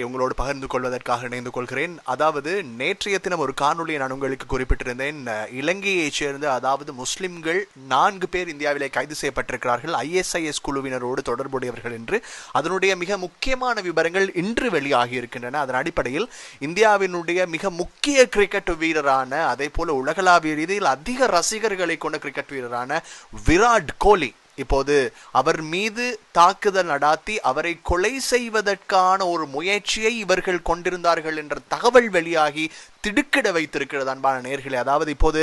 உங்களோடு பகிர்ந்து கொள்வதற்காக இணைந்து கொள்கிறேன். அதாவது நேற்றைய தினம் ஒரு காணொலியை நான் உங்களுக்கு குறிப்பிட்டிருந்தேன். இலங்கையைச் சேர்ந்த அதாவது முஸ்லிம்கள் 4 பேர் இந்தியாவிலே கைது செய்யப்பட்டிருக்கிறார்கள், ISIS குழுவினரோடு தொடர்புடையவர்கள் என்று. அதனுடைய மிக முக்கியமான விவரங்கள் இன்று வெளியாகி இருக்கின்றன. அதன் அடிப்படையில் இந்தியாவினுடைய மிக முக்கிய கிரிக்கெட் வீரரான, அதே போல உலகளாவிய ரீதியில் அதிக ரசிகர்களை கொண்ட கிரிக்கெட் வீரரான விராட் கோலி இப்போது அவர் மீது தாக்குதல் நடாத்தி அவரை கொலை செய்வதற்கான ஒரு முயற்சியை இவர்கள் கொண்டிருந்தார்கள் என்ற தகவல் வெளியாகி திடுக்கிட வைத்திருக்கிறது அன்பான நேயர்களே. அதாவது இப்போது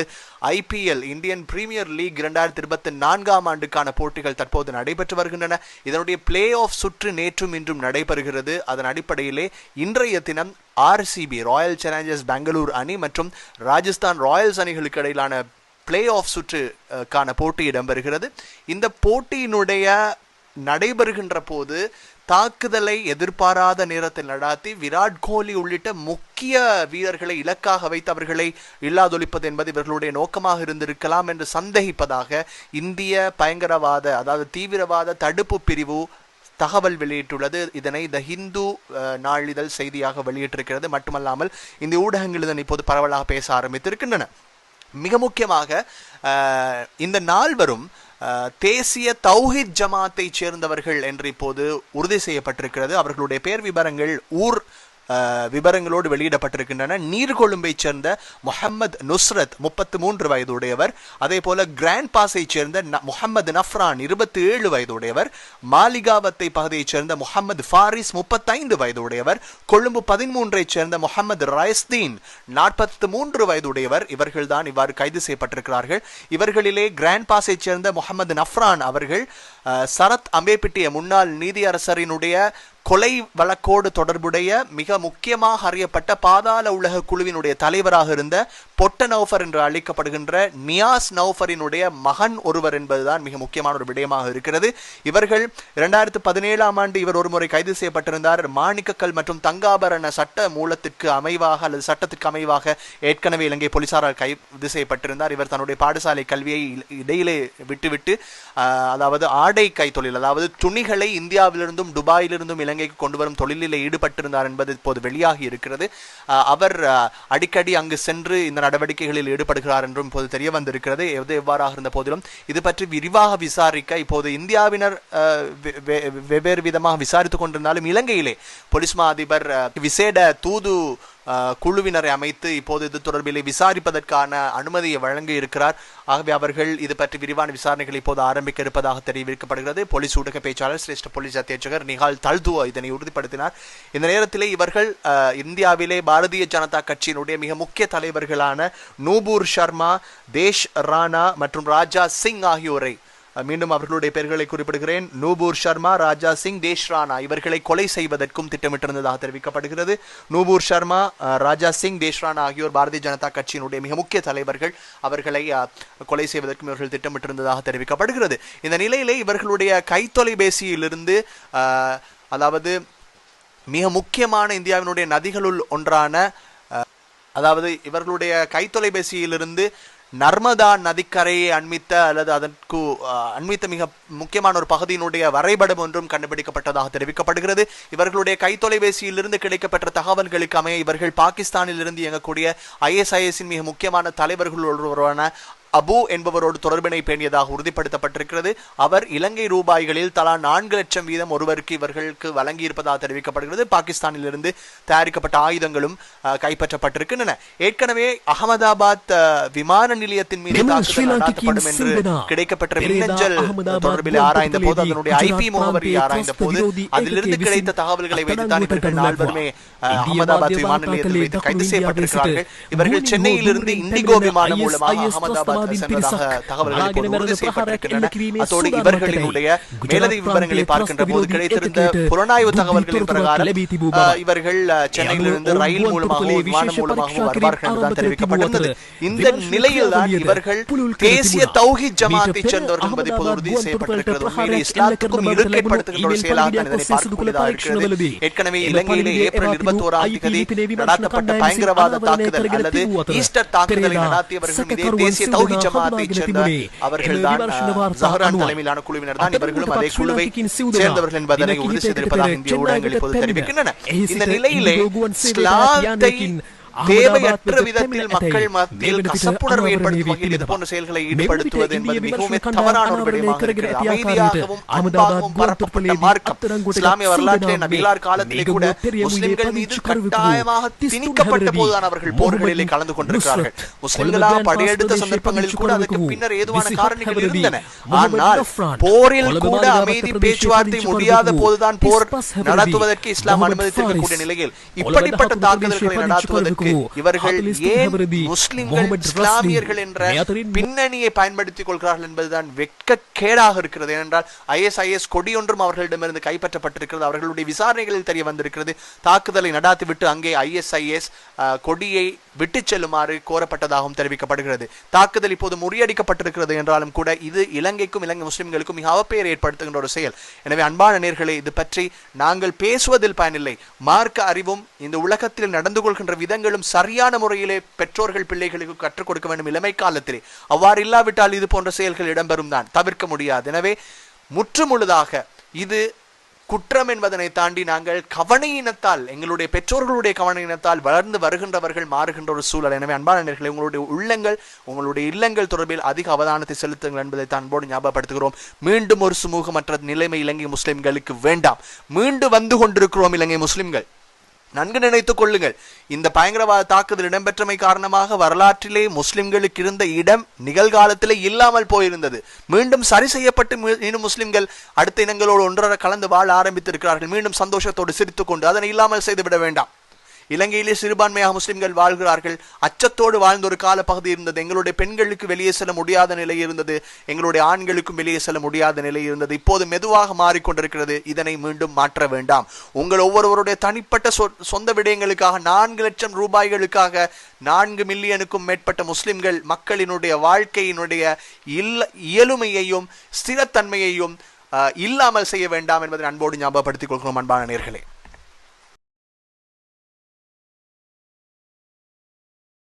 IPL இந்தியன் பிரீமியர் லீக் 2024 ஆண்டுக்கான போட்டிகள் தற்போது நடைபெற்று வருகின்றன. இதனுடைய பிளே ஆஃப் சுற்று நேற்றும் இன்றும் நடைபெறுகிறது. அதன் அடிப்படையிலே இன்றைய தினம் RCB ராயல் சேலஞ்சர்ஸ் பெங்களூர் அணி மற்றும் ராஜஸ்தான் ராயல்ஸ் அணிகளுக்கு இடையிலான பிளே ஆஃப் சுற்றுக்கான போட்டி இடம்பெறுகிறது. இந்த போட்டியினுடைய நடைபெறுகின்ற போது தாக்குதலை எதிர்பாராத நேரத்தில் நடாத்தி விராட் கோலி உள்ளிட்ட முக்கிய வீரர்களை இலக்காக வைத்து அவர்களை இல்லாதொழிப்பது என்பது இவர்களுடைய நோக்கமாக இருந்திருக்கலாம் என்று சந்தேகிப்பதாக இந்திய பயங்கரவாத அதாவது தீவிரவாத தடுப்பு பிரிவு தகவல் வெளியிட்டுள்ளது. இதனை த ஹிந்து நாளிதழ் செய்தியாக வெளியிட்டிருக்கிறது. மட்டுமல்லாமல் இந்த ஊடகங்கள் இதனை இப்போது பரவலாக பேச ஆரம்பித்திருக்கின்றன. மிக முக்கியமாக இந்த நால்வரும் தேசிய தௌஹீத் ஜமாத்தை சேர்ந்தவர்கள் என்று இப்போது உறுதி செய்யப்பட்டிருக்கிறது. அவர்களுடைய பெயர் விவரங்கள் ஊர் விவரங்களோடு வெளியிடப்பட்டிருக்கின்றன. நீர்கொழும்பை சேர்ந்த முஹம்மது நுஸ்ரத் 33 வயதுடையவர். அதே போல கிராண்ட் பாஸை சேர்ந்த முஹம்மது நஃப்ரான் 27 வயதுடையவர். மாலிகாவத்தை பகுதியைச் சேர்ந்த முஹம்மது ஃபாரிஸ் 35 வயதுடையவர். கொழும்பு 13ஐ சேர்ந்த முஹம்மது ரைஸ்தீன் 43 வயதுடையவர். இவர்கள் தான் இவ்வாறு கைது செய்யப்பட்டிருக்கிறார்கள். இவர்களிலே கிராண்ட் பாஸை சேர்ந்த முஹம்மது நஃப்ரான் அவர்கள் சரத் அம்பேபிட்டிய முன்னாள் நீதியரசரினுடைய கொலை வழக்கோடு தொடர்புடைய மிக முக்கியமாக அறியப்பட்ட பாதாள உலக குழுவினுடைய தலைவராக இருந்த பொட்ட நௌஃபர் என்று அழைக்கப்படுகின்ற நியாஸ் நௌஃபரினுடைய மகன் ஒருவர் என்பதுதான் மிக முக்கியமான ஒரு விடயமாக இருக்கிறது. இவர்கள் 2017 ஆண்டு இவர் ஒருமுறை கைது செய்யப்பட்டிருந்தார். மாணிக்கக்கல் மற்றும் தங்காபரண சட்ட மூலத்திற்கு அமைவாக அல்லது சட்டத்திற்கு அமைவாக ஏற்கனவே இலங்கை போலீசாரால் கைது செய்யப்பட்டிருந்தார். இவர் தன்னுடைய பாடசாலை கல்வியை இடையிலே விட்டுவிட்டு அதாவது ஆடை கைத்தொழில் அதாவது துணிகளை இந்தியாவிலிருந்தும் துபாயிலிருந்தும் இலங்கைக்கு கொண்டு வரும் தொழிலில் ஈடுபட்டிருந்தார் என்பது இப்போது வெளியாகி இருக்கிறது. அவர் அடிக்கடி அங்கு சென்று இந்த நடவடிக்கைகளில் ஈடுபடுகிறார் என்றும் இப்போது தெரிய வந்திருக்கிறது. எவ்வாறாக இருந்த போதிலும் இது பற்றி விரிவாக விசாரிக்க இப்போது இந்தியாவினர் வெவ்வேறு விதமாக விசாரித்துக் கொண்டிருந்தாலும் இலங்கையிலே போலீஸ் மா அதிபர் விசேட தூது குழுவினரை அமைத்து இப்போது இது தொடர்பில் விசாரிப்பதற்கான அனுமதியை வழங்க இருக்கிறார். ஆகவே அவர்கள் இது பற்றி விரிவான விசாரணைகள் இப்போது ஆரம்பிக்க இருப்பதாக தெரிவிக்கப்படுகிறது. போலீஸ் ஊடக பேச்சாளர் சிரேஷ்ட போலீஸ் அத்தியட்சகர் நிஹால் தல்துவா இதனை உறுதிப்படுத்தினார். இந்த நேரத்திலே இவர்கள் இந்தியாவிலே பாரதிய ஜனதா கட்சியினுடைய மிக முக்கிய தலைவர்களான நூபூர் சர்மா, தேஷ் ராணா மற்றும் ராஜா சிங் ஆகியோரை மீண்டும் அவர்களுடைய பெயர்களை குறிப்பிடுகிறேன். நூபூர் சர்மா, ராஜா சிங், தேஷ் ராணா இவர்களை கொலை செய்வதற்கும் திட்டமிட்டிருந்ததாக தெரிவிக்கப்படுகிறது. நூபூர் சர்மா, ராஜா சிங், தேஷ் ராணா ஆகியோர் பாரதிய ஜனதா கட்சியினுடைய மிக முக்கிய தலைவர்கள். அவர்களை கொலை செய்வதற்கும் இவர்கள் திட்டமிட்டிருந்ததாக தெரிவிக்கப்படுகிறது. இந்த நிலையிலே இவர்களுடைய கைத்தொலைபேசியிலிருந்து அதாவது மிக முக்கியமான இந்தியாவினுடைய நதிகளுள் ஒன்றான அதாவது இவர்களுடைய கைத்தொலைபேசியிலிருந்து நர்மதா நதிக்கரையை அண்மித்த அல்லது அதற்கு அண்மித்த மிக முக்கியமான ஒரு பகுதியினுடைய வரைபடம் ஒன்றும் கண்டுபிடிக்கப்பட்டதாக தெரிவிக்கப்படுகிறது. இவர்களுடைய கைத்தொலைபேசியிலிருந்து கிடைக்கப்பெற்ற தகவல்களுக்கு அமைய இவர்கள் பாகிஸ்தானில் இருந்து இயங்கக்கூடிய ISISின் மிக முக்கியமான தலைவர்கள் ஒருவரான அபு என்பவரோடு தொடர்பினை பேணியதாக உறுதிப்படுத்தப்பட்டிருக்கிறது. அவர் இலங்கை ரூபாய்களில் தலா 4 லட்சம் வீதம் ஒருவருக்கு இவர்களுக்கு வழங்கியிருப்பதாக தெரிவிக்கப்படுகிறது. பாகிஸ்தானில் இருந்து தயாரிக்கப்பட்ட ஆயுதங்களும் கைப்பற்றப்பட்டிருக்கின்றன. ஏற்கனவே அகமதாபாத் விமான நிலையத்தின் மீது தாக்குதல் நடத்தப்படும் என்று கிடைக்கப்பெற்ற மின்னஞ்சல் தொடர்பில் ஆராய்ந்த போது அதனுடைய IP முகவரியை ஆராய்ந்த போது அதிலிருந்து கிடைத்த தகவல்களை வைத்துதான் இவர்கள் நால்வருமே அகமதாபாத் விமான நிலையத்தில் வைத்து கைது செய்யப்பட்டிருக்கிறார்கள். இவர்கள் சென்னையிலிருந்து இண்டிகோ விமானம் மூலமாக அகமதாபாத் தகவல்கள் உறுதி செய்யப்பட்டிருக்கின்றன. அதோடு இவர்களினுடைய மேலதிக விவரங்களை பார்க்கின்ற போது கிடைத்திருந்த புலனாய்வு தகவல்களின் பிரகாரம் இவர்கள் சென்னையிலிருந்து ரயில் மூலமாகவோ விமானம் மூலமாகவோ வருவார்கள் என்றுதான் தெரிவிக்கப்பட்டிருந்தது. இந்த நிலையில் தான் இவர்கள் தேசிய தௌஹீத் ஜமாத்தை சேர்ந்தவர்கள் என்பது இப்போது உறுதி செய்யப்பட்டிருக்கிறது. உண்மையிலே இஸ்லாத்துக்கும் இறுக்கப்படுத்துகின்ற ஒரு செயலாக இதனை பார்க்கக்கூடியதாக இருக்கிறது. ஏற்கனவே இலங்கையிலே ஏப்ரல் 21ஆம் தேதி நடாத்தப்பட்ட பயங்கரவாத தாக்குதல் அல்லது ஈஸ்டர் தாக்குதலை நடாத்தியவர்கள் மீதே தேசிய தௌஹீத் தௌஹீத் ஜமாஅத்தைச் சேர்ந்த அவர்கள்தான் ஜஹரான் தலைமையிலான குழுவினர் தான் இவர்களும் அதே குழுவை சேர்ந்தவர்கள் என்பதனை உறுதி செய்திருப்பதாக இந்திய ஊடகங்கள் இப்போது தெரிவிக்கின்றன. இந்த நிலையிலே இஸ்லாத்தை தேவையற்ற விதத்தில் மக்கள் மத்தியில் கசப்புணர்வு ஏற்படுத்தும் வகையில் இது போன்ற செயல்களை ஈடுபடுத்துவது என்பது மிகவும் தவறான ஒரு விடயமாக இருக்கிறது. அமைதியாகவும் அன்பாகவும் பரப்பப்பட்ட மார்க்கம் இஸ்லாமிய வரலாற்றிலே நபிகளார் காலத்திலே கூட முஸ்லிம்கள் மீது கட்டாயமாக திணிக்கப்பட்ட போதுதான் அவர்கள் போர்களிலே கலந்து கொண்டிருக்கிறார்கள். முஸ்லிம்களாக படையெடுத்த சந்தர்ப்பங்களில் கூட அதற்கு பின்னர் ஏதுவான காரணங்கள் இருந்தன. ஆனால் போரில் கூட அமைதி பேச்சுவார்த்தை முடியாத போதுதான் போர் நடத்துவதற்கு இஸ்லாம் அனுமதித்திருக்கக்கூடிய நிலையில் இப்படிப்பட்ட தாக்குதல்களை நடாத்துவதற்கு இவர்கள் ஏன் முஸ்லிம்கள் இஸ்லாமியர்கள் என்ற பின்னணியை பயன்படுத்திக் கொள்கிறார்கள் என்பதுதான் வெட்கக்கேடாக இருக்கிறது. ஏனென்றால் ISIS கொடியொன்றும் அவர்களிடமிருந்து கைப்பற்றப்பட்டிருக்கிறது. அவர்களுடைய விசாரணைகளில் தெரிய வந்திருக்கிறது. தாக்குதலை நடாத்திவிட்டு அங்கே ISIS கொடியை விட்டு செல்லுமாறு கோரப்பட்டதாகவும் தெரிவிக்கப்படுகிறது. தாக்குதல் இப்போது முறியடிக்கப்பட்டிருக்கிறது என்றாலும் கூட இது இலங்கைக்கும் இலங்கை முஸ்லிம்களுக்கும் மிக அவப்பெயர் ஏற்படுத்துகின்ற ஒரு செயல். எனவே அன்பான நேயர்களே, இது பற்றி நாங்கள் பேசுவதில் பயனில்லை. மார்க்க அறிவும் இந்த உலகத்தில் நடந்து கொள்கின்ற விதங்களும் சரியான முறையிலே பெற்றோர்கள் பிள்ளைகளுக்கு கற்றுக் கொடுக்க வேண்டும் இளமை காலத்திலே. அவ்வாறு இல்லாவிட்டால் இது போன்ற செயல்கள் இடம்பெறும் தான், தவிர்க்க முடியாது. எனவே முற்றுமுழுதாக இது குற்றம் என்பதனை தாண்டி நாங்கள் கவனையினத்தால், எங்களுடைய பெற்றோர்களுடைய கவனையினத்தால் வளர்ந்து வருகின்றவர்கள் மாறுகின்ற ஒரு சூழல். எனவே அன்பான நேயர்களே, உங்களுடைய இல்லங்கள் தொடர்பில் அதிக அவதானத்தை செலுத்துங்கள் என்பதை அன்போடு ஞாபகப்படுத்துகிறோம். மீண்டும் ஒரு சுமூகமற்ற நிலைமை இலங்கை முஸ்லிம்களுக்கு வேண்டாம். மீண்டு வந்து கொண்டிருக்கிறோம் இலங்கை முஸ்லிம்கள். நன்கு நினைத்துக் கொள்ளுங்கள், இந்த பயங்கரவாத தாக்குதல் இடம்பெற்றமை காரணமாக வரலாற்றிலே முஸ்லிம்களுக்கு இருந்த இடம் நிகழ்காலத்திலே இல்லாமல் போயிருந்தது. மீண்டும் சரி செய்யப்பட்டு மீண்டும் முஸ்லிம்கள் அடுத்த இனங்களோடு ஒன்றரை கலந்து வாழ ஆரம்பித்திருக்கிறார்கள். மீண்டும் சந்தோஷத்தோடு சிரித்துக் கொண்டு அதனை இல்லாமல் செய்துவிட வேண்டாம். இலங்கையிலே சிறுபான்மையாக முஸ்லிம்கள் வாழ்கிறார்கள். அச்சத்தோடு வாழ்ந்த ஒரு கால பகுதி இருந்தது. எங்களுடைய பெண்களுக்கு வெளியே செல்ல முடியாத நிலை இருந்தது. எங்களுடைய ஆண்களுக்கும் வெளியே செல்ல முடியாத நிலை இருந்தது. இப்போது மெதுவாக மாறிக்கொண்டிருக்கிறது. இதனை மீண்டும் மாற்ற வேண்டாம். உங்கள் ஒவ்வொருவருடைய தனிப்பட்ட சொந்த விடயங்களுக்காக 4 லட்சம் ரூபாய்களுக்காக 4 மில்லியனுக்கும் மேற்பட்ட முஸ்லிம்கள் மக்களினுடைய வாழ்க்கையினுடைய இயலுமையையும் ஸ்திரத்தன்மையையும் இல்லாமல் செய்ய வேண்டாம் என்பதை அன்போடு ஞாபகப்படுத்திக் கொள்கிறோம். அன்பான நேயர்களே.